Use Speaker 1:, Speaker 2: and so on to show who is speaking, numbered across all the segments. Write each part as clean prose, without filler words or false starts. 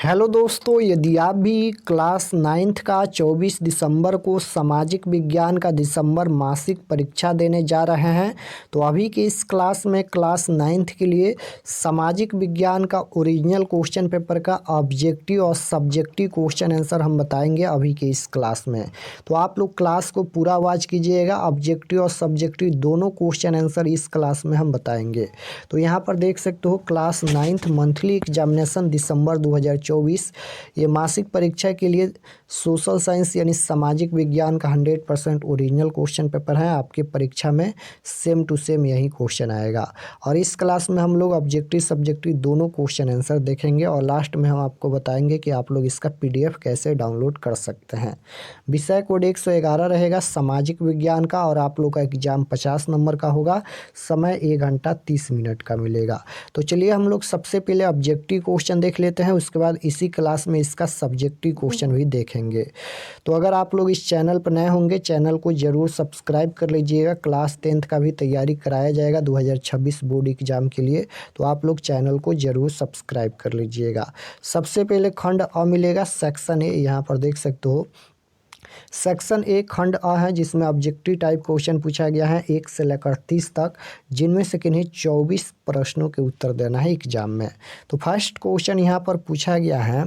Speaker 1: Hello दोस्तों, यदि आप भी क्लास नाइन्थ का 24 दिसंबर को सामाजिक विज्ञान का दिसंबर मासिक परीक्षा देने जा रहे हैं तो अभी के इस क्लास में क्लास नाइन्थ के लिए सामाजिक विज्ञान का ओरिजिनल क्वेश्चन पेपर का ऑब्जेक्टिव और सब्जेक्टिव क्वेश्चन आंसर हम बताएंगे अभी के इस क्लास में। तो आप लोग क्लास को पूरा वॉच कीजिएगा। ऑब्जेक्टिव और सब्जेक्टिव दोनों क्वेश्चन आंसर इस क्लास में हम बताएंगे। तो यहाँ पर देख सकते हो क्लास नाइन्थ मंथली एग्जामिनेशन दिसंबर 2024 ये मासिक परीक्षा के लिए सोशल साइंस यानी सामाजिक विज्ञान का 100% ओरिजिनल क्वेश्चन पेपर है। आपके परीक्षा में सेम टू सेम यही क्वेश्चन आएगा और इस क्लास में हम लोग ऑब्जेक्टिव सब्जेक्टिव दोनों क्वेश्चन आंसर देखेंगे और लास्ट में हम आपको बताएंगे कि आप लोग इसका PDF कैसे डाउनलोड कर सकते हैं। विषय कोड 111 रहेगा सामाजिक विज्ञान का और आप लोग का एग्जाम 50 नंबर का होगा। समय 1 घंटा 30 मिनट का मिलेगा। तो चलिए हम लोग सबसे पहले ऑब्जेक्टिव क्वेश्चन देख लेते हैं, उसके बाद इसी क्लास में इसका सब्जेक्टिव क्वेश्चन भी देखेंगे। तो अगर आप लोग इस चैनल पर नए होंगे चैनल को ज़रूर सब्सक्राइब कर लीजिएगा। क्लास 10th का भी तैयारी कराया जाएगा 2026 बोर्ड एग्जाम के लिए, तो आप लोग चैनल को ज़रूर सब्सक्राइब कर लीजिएगा। सबसे पहले खंड अ मिलेगा, सेक्शन ए। यहाँ पर देख सकते हो सेक्शन ए खंड अ है जिसमें ऑब्जेक्टिव टाइप क्वेश्चन पूछा गया है 1 से लेकर 30 तक, जिनमें से किन्हीं 24 प्रश्नों के उत्तर देना है एग्जाम में। तो फर्स्ट क्वेश्चन यहाँ पर पूछा गया है,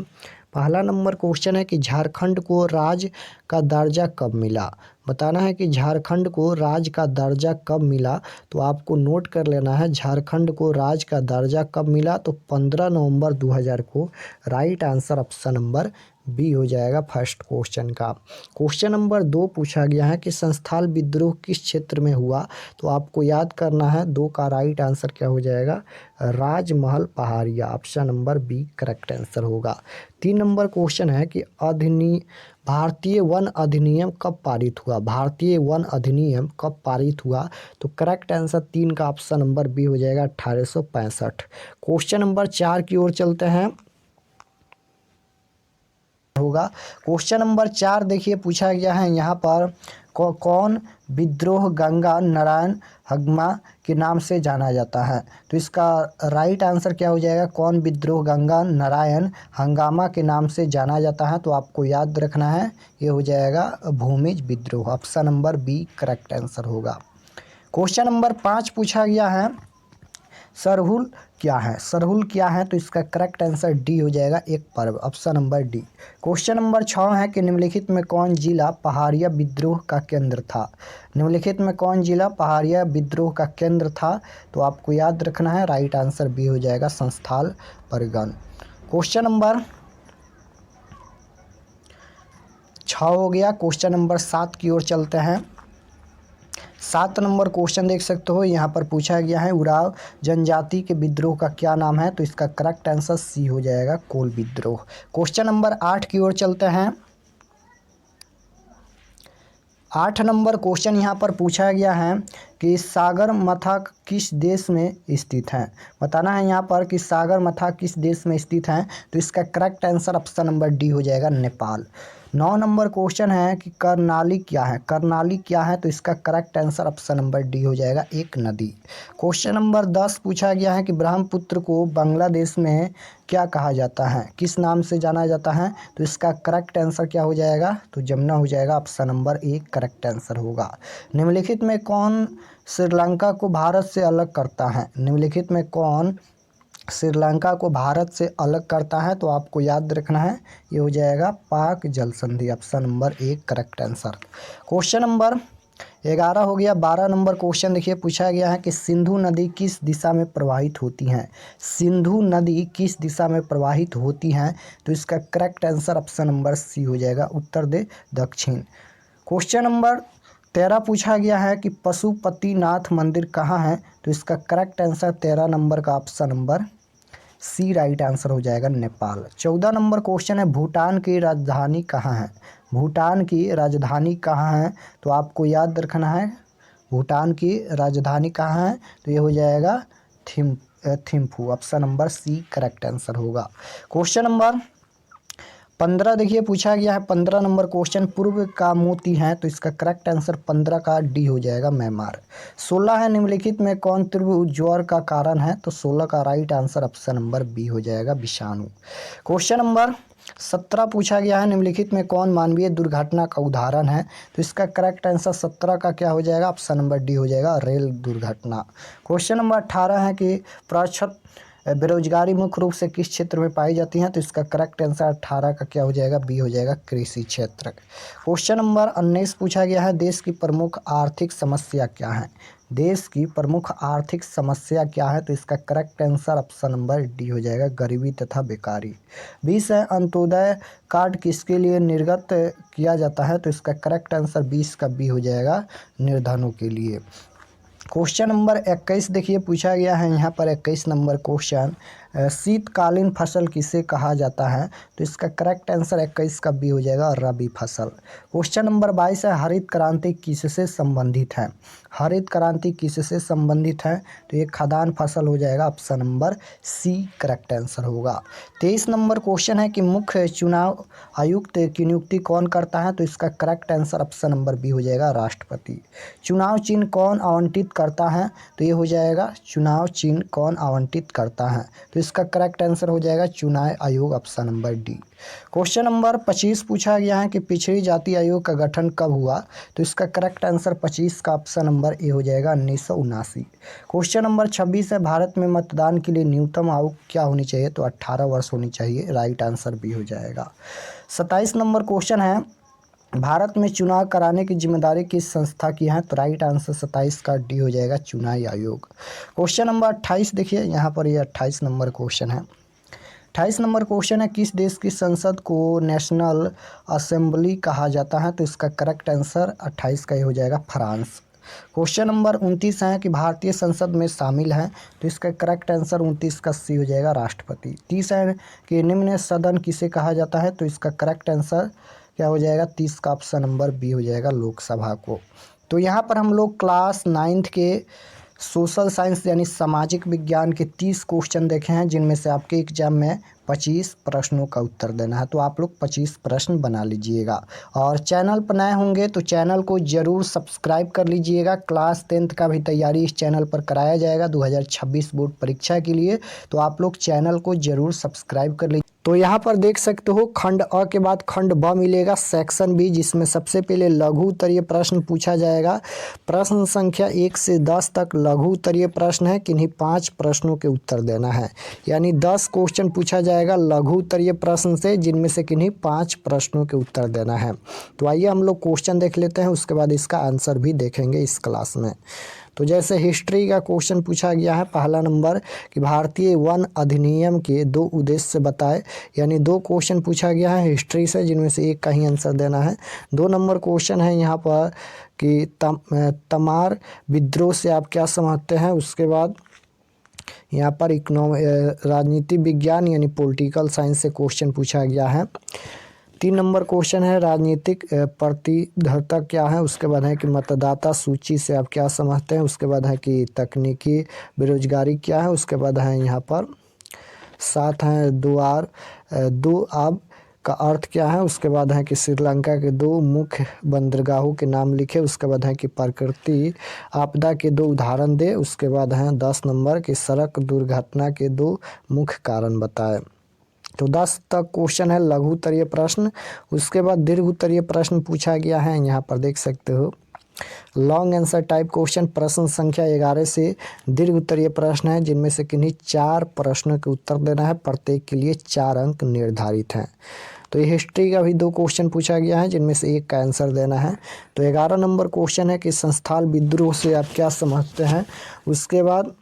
Speaker 1: पहला नंबर क्वेश्चन है कि झारखंड को राज्य का दर्जा कब मिला। बताना है कि झारखंड को राज्य का दर्जा कब मिला। तो आपको नोट कर लेना है झारखंड को राज्य का दर्जा कब मिला। तो 15 नवंबर 2000 को। Right answer option number B हो जाएगा फर्स्ट क्वेश्चन का। क्वेश्चन नंबर 2 पूछा गया है कि संस्थाल विद्रोह किस क्षेत्र में हुआ। तो आपको याद करना है 2 का राइट आंसर क्या हो जाएगा, Rajmahal Pahadiya. Option number B correct answer होगा। 3 नंबर क्वेश्चन है कि भारतीय वन अधिनियम कब पारित हुआ। भारतीय वन अधिनियम कब पारित हुआ। तो करेक्ट आंसर 3 का ऑप्शन नंबर बी हो जाएगा 1865। क्वेश्चन नंबर 4 की ओर चलते हैं होगा। क्वेश्चन नंबर 4 देखिए पूछा गया है यहाँ पर कौन विद्रोह गंगा नारायण हंगामा के नाम से जाना जाता है। तो इसका राइट आंसर क्या हो जाएगा, कौन विद्रोह गंगा नारायण हंगामा के नाम से जाना जाता है। तो आपको याद रखना है ये हो जाएगा भूमिज विद्रोह। Option number B correct answer होगा। क्वेश्चन नंबर 5 पूछा गया है सरहुल क्या है। सरहुल क्या है। तो इसका करेक्ट आंसर डी हो जाएगा एक पर्व। Option number D. Question number 6 है कि निम्नलिखित में कौन जिला पहाड़िया विद्रोह का केंद्र था। निम्नलिखित में कौन जिला पहाड़िया विद्रोह का केंद्र था। तो आपको याद रखना है राइट आंसर बी हो जाएगा संस्थाल परगन। क्वेश्चन नंबर 6 हो गया। क्वेश्चन नंबर 7 की ओर चलते हैं। 7 नंबर क्वेश्चन देख सकते हो यहाँ पर पूछा गया है उराव जनजाति के विद्रोह का क्या नाम है। तो इसका करेक्ट आंसर सी हो जाएगा कोल विद्रोह। क्वेश्चन नंबर 8 की ओर चलते हैं। 8 नंबर क्वेश्चन यहाँ पर पूछा गया है कि सागरमाथा किस देश में स्थित है। बताना है यहाँ पर कि सागरमाथा किस देश में स्थित है। तो इसका correct answer option number D हो जाएगा नेपाल। 9 नंबर क्वेश्चन है कि कर्णाली क्या है। कर्णाली क्या है। तो इसका correct answer option number D हो जाएगा एक नदी। क्वेश्चन नंबर 10 पूछा गया है कि ब्रह्मपुत्र को बांग्लादेश में क्या कहा जाता है, किस नाम से जाना जाता है। तो इसका करेक्ट आंसर क्या हो जाएगा, तो जमुना हो जाएगा। Option number A correct answer होगा। निम्नलिखित में कौन श्रीलंका को भारत से अलग करता है। निम्नलिखित में कौन श्रीलंका को भारत से अलग करता है। तो आपको याद रखना है ये हो जाएगा पाक जल संधि। Option number A correct answer. Question number 11 हो गया। 12 नंबर क्वेश्चन देखिए पूछा गया है कि सिंधु नदी किस दिशा में प्रवाहित होती हैं। सिंधु नदी किस दिशा में प्रवाहित होती हैं। तो इसका correct answer option number C हो जाएगा उत्तर दक्षिण। क्वेश्चन नंबर 13 पूछा गया है कि पशुपतिनाथ मंदिर कहाँ है। तो इसका करेक्ट आंसर 13 नंबर का option number C right answer हो जाएगा नेपाल। 14 नंबर क्वेश्चन है भूटान की राजधानी कहाँ है। भूटान की राजधानी कहाँ है। तो आपको याद रखना है भूटान की राजधानी कहाँ है। तो ये हो जाएगा Thimphu. Option number C correct answer होगा। क्वेश्चन नंबर 15 देखिए पूछा गया है 15 नंबर क्वेश्चन, पूर्व का मोती है, तो इसका करेक्ट आंसर 15 का डी हो जाएगा, म्यांमार। 16 है निम्नलिखित में कौन तीव्र ज्वर का कारण है, तो 16 का right answer option number B हो जाएगा, विषाणु। क्वेश्चन नंबर 17 पूछा गया है निम्नलिखित में कौन मानवीय दुर्घटना का उदाहरण है, तो इसका करेक्ट आंसर 17 का क्या हो जाएगा, ऑप्शन नंबर डी हो जाएगा, रेल दुर्घटना। क्वेश्चन नंबर 18 है कि प्रतिशत बेरोजगारी मुख्य रूप से किस क्षेत्र में पाई जाती है, तो इसका करेक्ट आंसर 18 का क्या हो जाएगा, बी हो जाएगा, कृषि क्षेत्र। क्वेश्चन नंबर 19 पूछा गया है देश की प्रमुख आर्थिक समस्या क्या है, देश की प्रमुख आर्थिक समस्या क्या है, तो इसका correct answer option number D हो जाएगा, गरीबी तथा बेकारी। 20 है अंत्योदय कार्ड किसके लिए निर्गत किया जाता है, तो इसका करेक्ट आंसर 20 का बी हो जाएगा, निर्धनों के लिए। क्वेश्चन नंबर 21 देखिए पूछा गया है यहाँ पर 21 नंबर क्वेश्चन, शीतकालीन फसल किसे कहा जाता है, तो इसका करेक्ट आंसर 21 का बी हो जाएगा, रबी फसल। क्वेश्चन नंबर 22 है हरित क्रांति किससे संबंधित है, हरित क्रांति किससे संबंधित है, तो ये खदान फसल हो जाएगा, option number C correct answer होगा। 23 नंबर क्वेश्चन है कि मुख्य चुनाव आयुक्त की नियुक्ति कौन करता है, तो इसका correct answer option number B हो जाएगा, राष्ट्रपति। चुनाव चिन्ह कौन आवंटित करता है, तो ये हो जाएगा चुनाव चिन्ह कौन आवंटित करता है, तो इसका करेक्ट आंसर हो जाएगा चुनाव आयोग, option number D. Question number 25 पूछा गया है कि पिछड़ी जाति आयोग का गठन कब हुआ, तो इसका करेक्ट आंसर 25 का ऑप्शन नंबर ए हो जाएगा, 1979। क्वेश्चन नंबर 26 है भारत में मतदान के लिए न्यूनतम आयु क्या होनी चाहिए, तो 18 वर्ष होनी चाहिए, राइट आंसर बी हो जाएगा। 27 नंबर क्वेश्चन है भारत में चुनाव कराने की जिम्मेदारी किस संस्था की है, तो राइट आंसर 27 का डी हो जाएगा, चुनाव आयोग। क्वेश्चन नंबर 28 देखिए यहाँ पर ये 28 नंबर क्वेश्चन है। 28 नंबर क्वेश्चन है किस देश की संसद को नेशनल असेंबली कहा जाता है, तो इसका करेक्ट आंसर 28 का ये हो जाएगा, फ्रांस। क्वेश्चन नंबर 29 है कि भारतीय संसद में शामिल है, तो इसका करेक्ट आंसर 29 का सी हो जाएगा, राष्ट्रपति। 30 है कि निम्न सदन किसे कहा जाता है, तो इसका करेक्ट आंसर क्या हो जाएगा, 30 का ऑप्शन नंबर बी हो जाएगा, लोकसभा को। तो यहाँ पर हम लोग क्लास 9th के सोशल साइंस यानी सामाजिक विज्ञान के 30 क्वेश्चन देखे हैं, जिनमें से आपके एग्जाम में 25 प्रश्नों का उत्तर देना है, तो आप लोग 25 प्रश्न बना लीजिएगा। और चैनल पर नए होंगे तो चैनल को ज़रूर सब्सक्राइब कर लीजिएगा। क्लास 10th का भी तैयारी इस चैनल पर कराया जाएगा 2026 बोर्ड परीक्षा के लिए, तो आप लोग चैनल को ज़रूर सब्सक्राइब कर लीजिए। तो यहाँ पर देख सकते हो खंड अ के बाद खंड ब मिलेगा, सेक्शन बी, जिसमें सबसे पहले लघु उत्तरीय प्रश्न पूछा जाएगा। प्रश्न संख्या 1 से 10 तक लघु उत्तरीय प्रश्न है, किन्हीं 5 प्रश्नों के उत्तर देना है, यानी 10 क्वेश्चन पूछा जाएगा लघु उत्तरीय प्रश्न से, जिनमें से किन्हीं 5 प्रश्नों के उत्तर देना है। तो आइए हम लोग क्वेश्चन देख लेते हैं, उसके बाद इसका आंसर भी देखेंगे इस क्लास में। तो जैसे हिस्ट्री का क्वेश्चन पूछा गया है, पहला नंबर कि भारतीय वन अधिनियम के 2 उद्देश्य बताए, यानी 2 क्वेश्चन पूछा गया है हिस्ट्री से, जिनमें से एक का ही आंसर देना है। 2 नंबर क्वेश्चन है यहाँ पर कि तमार विद्रोह से आप क्या समझते हैं, उसके बाद यहाँ पर राजनीति विज्ञान यानी पॉलिटिकल साइंस से क्वेश्चन पूछा गया है। 3 नंबर क्वेश्चन है राजनीतिक प्रतिबद्धता क्या है, उसके बाद है कि मतदाता सूची से आप क्या समझते हैं, उसके बाद है कि तकनीकी बेरोजगारी क्या है, उसके बाद है यहाँ पर 7 है दो आब का अर्थ क्या है, उसके बाद है कि श्रीलंका के 2 मुख्य बंदरगाहों के नाम लिखे, उसके बाद है कि प्रकृति आपदा के 2 उदाहरण दे, उसके बाद है 10 नंबर कि सड़क दुर्घटना के 2 मुख्य कारण बताए। तो 10 तक क्वेश्चन है लघु उत्तरीय प्रश्न। उसके बाद दीर्घ उत्तरीय प्रश्न पूछा गया है, यहाँ पर देख सकते हो लॉन्ग आंसर टाइप क्वेश्चन। प्रश्न संख्या 11 से दीर्घ उत्तरीय प्रश्न है, जिनमें से किन्हीं 4 प्रश्नों के उत्तर देना है, प्रत्येक के लिए 4 अंक निर्धारित हैं। तो ये हिस्ट्री का भी 2 क्वेश्चन पूछा गया है, जिनमें से एक का आंसर देना है। तो 11 नंबर क्वेश्चन है कि संस्थाल विद्रोह से आप क्या समझते हैं, उसके बाद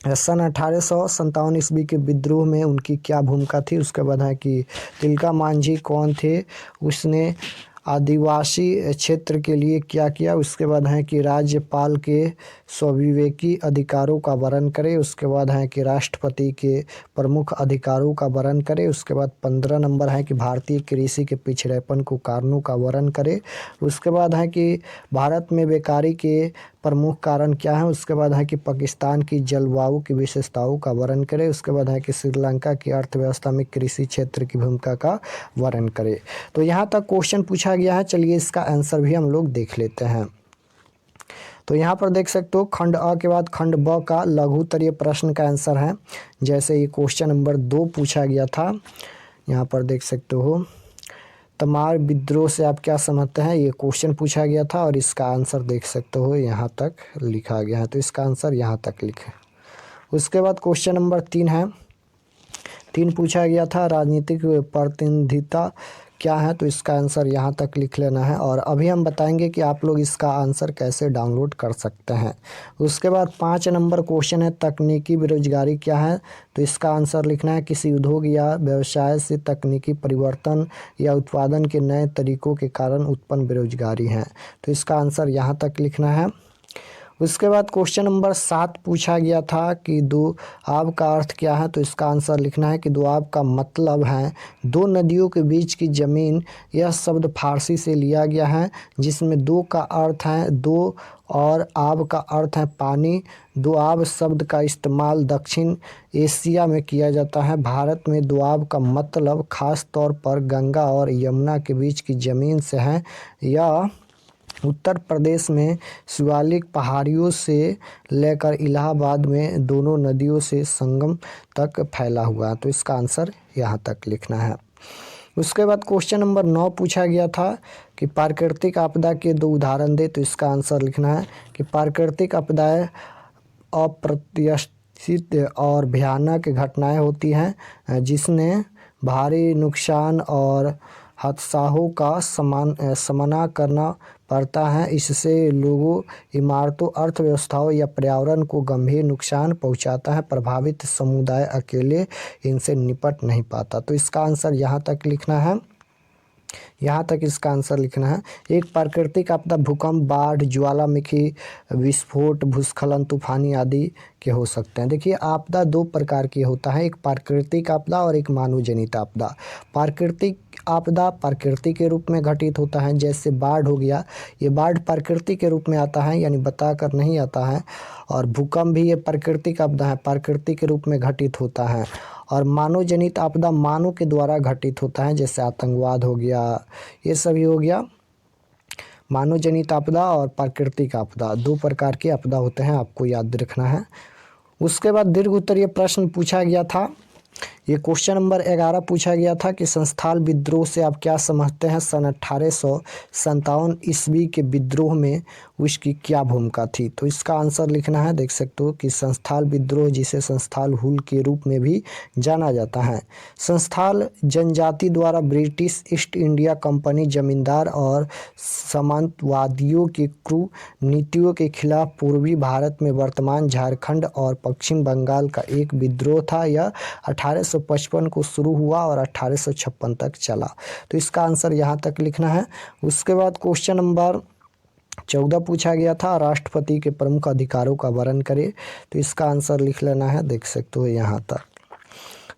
Speaker 1: सन 1857 ईस्वी के विद्रोह में उनकी क्या भूमिका थी, उसके बाद है कि तिलका मांझी कौन थे, उसने आदिवासी क्षेत्र के लिए क्या किया, उसके बाद है कि राज्यपाल के स्वाविवेकी अधिकारों का वर्णन करें, उसके बाद है कि राष्ट्रपति के प्रमुख अधिकारों का वर्णन करें, उसके बाद 15 नंबर है कि भारतीय कृषि के पिछड़ेपन को कारणों का वर्णन करें, उसके बाद है कि भारत में बेकारी के प्रमुख कारण क्या है। उसके बाद है कि पाकिस्तान की जलवायु की विशेषताओं का वर्णन करें। उसके बाद है कि श्रीलंका की अर्थव्यवस्था में कृषि क्षेत्र की भूमिका का वर्णन करें। तो यहाँ तक क्वेश्चन पूछा गया है। चलिए इसका आंसर भी हम लोग देख लेते हैं। तो यहाँ पर देख सकते हो खंड अ के बाद खंड ब का लघु उत्तरीय प्रश्न का आंसर है। जैसे ये क्वेश्चन नंबर 2 पूछा गया था। यहाँ पर देख सकते हो तमार विद्रोह से आप क्या समझते हैं, ये क्वेश्चन पूछा गया था और इसका आंसर देख सकते हो यहाँ तक लिखा गया है। तो इसका आंसर यहाँ तक लिखे। उसके बाद क्वेश्चन नंबर 3 है। 3 पूछा गया था राजनीतिक प्रतिनिधिता क्या है। तो इसका आंसर यहाँ तक लिख लेना है और अभी हम बताएंगे कि आप लोग इसका आंसर कैसे डाउनलोड कर सकते हैं। उसके बाद 5 नंबर क्वेश्चन है तकनीकी बेरोजगारी क्या है। तो इसका आंसर लिखना है किसी उद्योग या व्यवसाय से तकनीकी परिवर्तन या उत्पादन के नए तरीकों के कारण उत्पन्न बेरोजगारी है। तो इसका आंसर यहाँ तक लिखना है। उसके बाद क्वेश्चन नंबर 7 पूछा गया था कि दोआब का अर्थ क्या है। तो इसका आंसर लिखना है कि दोआब का मतलब है दो नदियों के बीच की ज़मीन। यह शब्द फारसी से लिया गया है जिसमें दो का अर्थ है दो और आब का अर्थ है पानी। दोआब शब्द का इस्तेमाल दक्षिण एशिया में किया जाता है। भारत में दोआब का मतलब खास तौर पर गंगा और यमुना के बीच की ज़मीन से है। यह उत्तर प्रदेश में शिवालिक पहाड़ियों से लेकर इलाहाबाद में दोनों नदियों से संगम तक फैला हुआ है। तो इसका आंसर यहाँ तक लिखना है। उसके बाद क्वेश्चन नंबर 9 पूछा गया था कि प्राकृतिक आपदा के 2 उदाहरण दे। तो इसका आंसर लिखना है कि प्राकृतिक आपदाएं अप्रत्याशित और भयानक घटनाएं होती हैं जिसने भारी नुकसान और हादसों का सामना करना पड़ता है। इससे लोगों, इमारतों, अर्थव्यवस्थाओं या पर्यावरण को गंभीर नुकसान पहुंचाता है। प्रभावित समुदाय अकेले इनसे निपट नहीं पाता। तो इसका आंसर यहाँ तक लिखना है। यहाँ तक इसका आंसर लिखना है। एक प्राकृतिक आपदा भूकंप, बाढ़, ज्वालामुखी विस्फोट, भूस्खलन, तूफानी आदि के हो सकते हैं। देखिए आपदा 2 प्रकार की होता है, एक प्राकृतिक आपदा और एक मानव जनित आपदा। प्राकृतिक आपदा प्रकृति के रूप में घटित होता है, जैसे बाढ़ हो गया। ये बाढ़ प्रकृति के रूप में आता है, यानी बताकर नहीं आता है। और भूकंप भी ये प्राकृतिक आपदा है, प्रकृति के रूप में घटित होता है। और मानव जनित आपदा मानव के द्वारा घटित होता है, जैसे आतंकवाद हो गया, ये सभी हो गया। मानव जनित आपदा और प्राकृतिक आपदा 2 प्रकार के आपदा होते हैं, आपको याद रखना है। उसके बाद दीर्घ उत्तरीय प्रश्न पूछा गया था। ये क्वेश्चन नंबर 11 पूछा गया था कि संस्थाल विद्रोह से आप क्या समझते हैं। सन 1857 ईस्वी के विद्रोह में उसकी क्या भूमिका थी। तो इसका आंसर लिखना है। देख सकते हो कि संस्थाल विद्रोह, जिसे संस्थाल हुल के रूप में भी जाना जाता है, संस्थाल जनजाति द्वारा ब्रिटिश ईस्ट इंडिया कंपनी, जमींदार और सामंतवादियों की क्रूर नीतियों के खिलाफ पूर्वी भारत में वर्तमान झारखंड और पश्चिम बंगाल का एक विद्रोह था। यह 1855 को शुरू हुआ और 1856 तक चला। तो इसका आंसर यहाँ तक लिखना है। उसके बाद क्वेश्चन नंबर 14 पूछा गया था राष्ट्रपति के प्रमुख अधिकारों का वर्णन करें। तो इसका आंसर लिख लेना है, देख सकते हो यहाँ तक।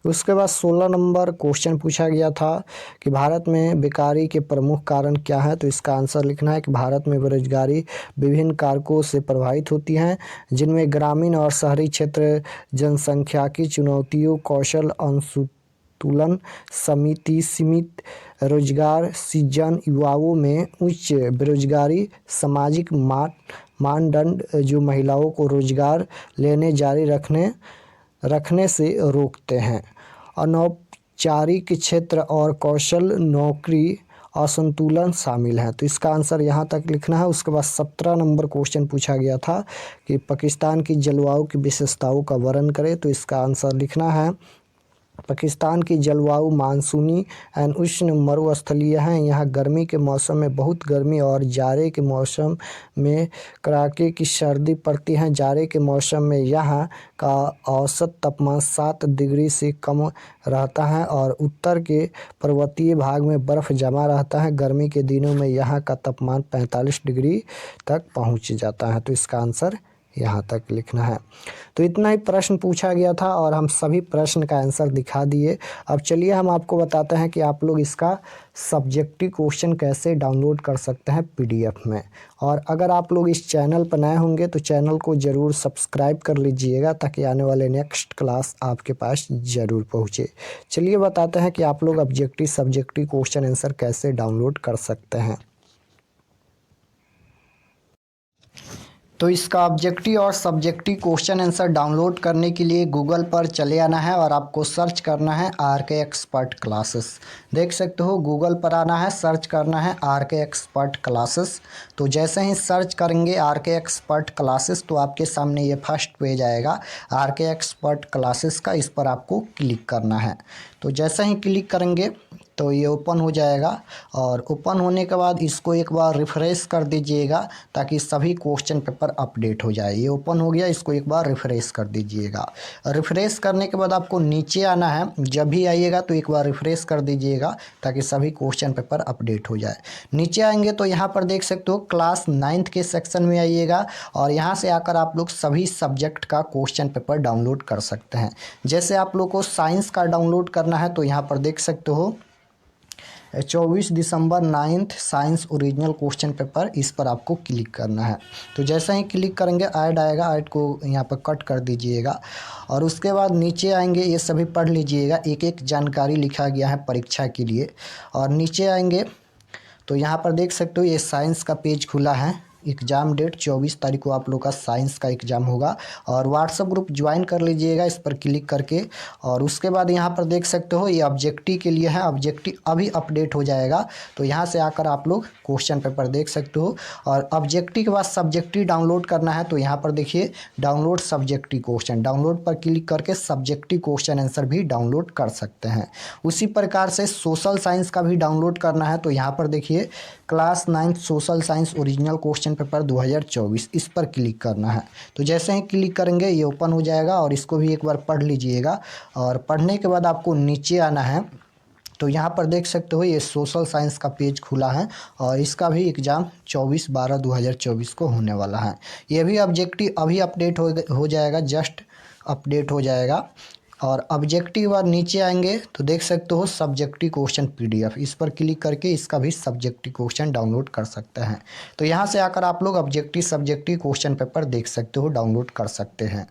Speaker 1: उसके बाद 16 नंबर क्वेश्चन पूछा गया था कि भारत में बेकारी के प्रमुख कारण क्या है। तो इसका आंसर लिखना है कि भारत में बेरोजगारी विभिन्न कारकों से प्रभावित होती है, जिनमें ग्रामीण और शहरी क्षेत्र, जनसंख्याकी चुनौतियों, कौशल असंतुलन, सीमित रोजगार सृजन, युवाओं में उच्च बेरोजगारी, सामाजिक मानदंड जो महिलाओं को रोजगार लेने जारी रखने से रोकते हैं, अनौपचारिक क्षेत्र और कौशल नौकरी असंतुलन शामिल है। तो इसका आंसर यहाँ तक लिखना है। उसके बाद 17 नंबर क्वेश्चन पूछा गया था कि पाकिस्तान की जलवायु की विशेषताओं का वर्णन करें। तो इसका आंसर लिखना है पाकिस्तान की जलवायु मानसूनी एवं उष्ण मरुस्थलीय है। यहाँ गर्मी के मौसम में बहुत गर्मी और जाड़े के मौसम में कड़ाके की सर्दी पड़ती है। जाड़े के मौसम में यहाँ का औसत तापमान 7 डिग्री से कम रहता है और उत्तर के पर्वतीय भाग में बर्फ़ जमा रहता है। गर्मी के दिनों में यहाँ का तापमान 45 डिग्री तक पहुँच जाता है। तो इसका आंसर यहाँ तक लिखना है। तो इतना ही प्रश्न पूछा गया था और हम सभी प्रश्न का आंसर दिखा दिए। अब चलिए हम आपको बताते हैं कि आप लोग इसका सब्जेक्टिव क्वेश्चन कैसे डाउनलोड कर सकते हैं पीडीएफ में। और अगर आप लोग इस चैनल पर नए होंगे तो चैनल को ज़रूर सब्सक्राइब कर लीजिएगा ताकि आने वाले नेक्स्ट क्लास आपके पास ज़रूर पहुँचे। चलिए बताते हैं कि आप लोग ऑब्जेक्टिव सब्जेक्टिव क्वेश्चन आंसर कैसे डाउनलोड कर सकते हैं। तो इसका ऑब्जेक्टिव और सब्जेक्टिव क्वेश्चन आंसर डाउनलोड करने के लिए गूगल पर चले आना है और आपको सर्च करना है RK एक्सपर्ट क्लासेस। देख सकते हो गूगल पर आना है, सर्च करना है RK एक्सपर्ट क्लासेस। तो जैसे ही सर्च करेंगे RK एक्सपर्ट क्लासेस तो आपके सामने ये फर्स्ट पेज आएगा RK एक्सपर्ट क्लासेस का। इस पर आपको क्लिक करना है। तो जैसे ही क्लिक करेंगे तो ये ओपन हो जाएगा और ओपन होने के बाद इसको एक बार रिफ़्रेश कर दीजिएगा ताकि सभी क्वेश्चन पेपर अपडेट हो जाए। ये ओपन हो गया, इसको एक बार रिफ़्रेश कर दीजिएगा। रिफ़्रेश करने के बाद आपको नीचे आना है। जब भी आइएगा तो एक बार रिफ़्रेश कर दीजिएगा ताकि सभी क्वेश्चन पेपर अपडेट हो जाए। नीचे आएंगे तो यहाँ पर देख सकते हो क्लास 9th के सेक्शन में आइएगा और यहाँ से आकर आप लोग सभी सब्जेक्ट का क्वेश्चन पेपर डाउनलोड कर सकते हैं। जैसे आप लोग को साइंस का डाउनलोड करना है तो यहाँ पर देख सकते हो 24 दिसंबर 9th science original question paper, इस पर आपको क्लिक करना है। तो जैसे ही क्लिक करेंगे ऐड आएगा, ऐड को यहाँ पर कट कर दीजिएगा और उसके बाद नीचे आएंगे। ये सभी पढ़ लीजिएगा, एक एक जानकारी लिखा गया है परीक्षा के लिए। और नीचे आएंगे तो यहाँ पर देख सकते हो ये साइंस का पेज खुला है। एग्ज़ाम डेट 24 तारीख को आप लोग का साइंस का एग्ज़ाम होगा और व्हाट्सएप ग्रुप ज्वाइन कर लीजिएगा इस पर क्लिक करके। और उसके बाद यहाँ पर देख सकते हो ये ऑब्जेक्टिव के लिए है, ऑब्जेक्टिव अभी अपडेट हो जाएगा। तो यहाँ से आकर आप लोग क्वेश्चन पेपर देख सकते हो। और ऑब्जेक्टिव के बाद सब्जेक्टिव डाउनलोड करना है तो यहाँ पर देखिए डाउनलोड सब्जेक्टिव क्वेश्चन, डाउनलोड पर क्लिक करके सब्जेक्टिव क्वेश्चन आंसर भी डाउनलोड कर सकते हैं। उसी प्रकार से सोशल साइंस का भी डाउनलोड करना है तो यहाँ पर देखिए class 9th social science original question paper 2024, इस पर क्लिक करना है। तो जैसे ही क्लिक करेंगे ये ओपन हो जाएगा और इसको भी एक बार पढ़ लीजिएगा। और पढ़ने के बाद आपको नीचे आना है तो यहाँ पर देख सकते हो ये सोशल साइंस का पेज खुला है और इसका भी एग्ज़ाम 24/12/2024 को होने वाला है। ये भी ऑब्जेक्टिव अभी अपडेट हो जाएगा, जस्ट अपडेट हो जाएगा। और ऑब्जेक्टिव और नीचे आएंगे तो देख सकते हो सब्जेक्टिव क्वेश्चन पीडीएफ, इस पर क्लिक करके इसका भी सब्जेक्टिव क्वेश्चन डाउनलोड कर सकते हैं। तो यहाँ से आकर आप लोग ऑब्जेक्टिव सब्जेक्टिव क्वेश्चन पेपर देख सकते हो, डाउनलोड कर सकते हैं।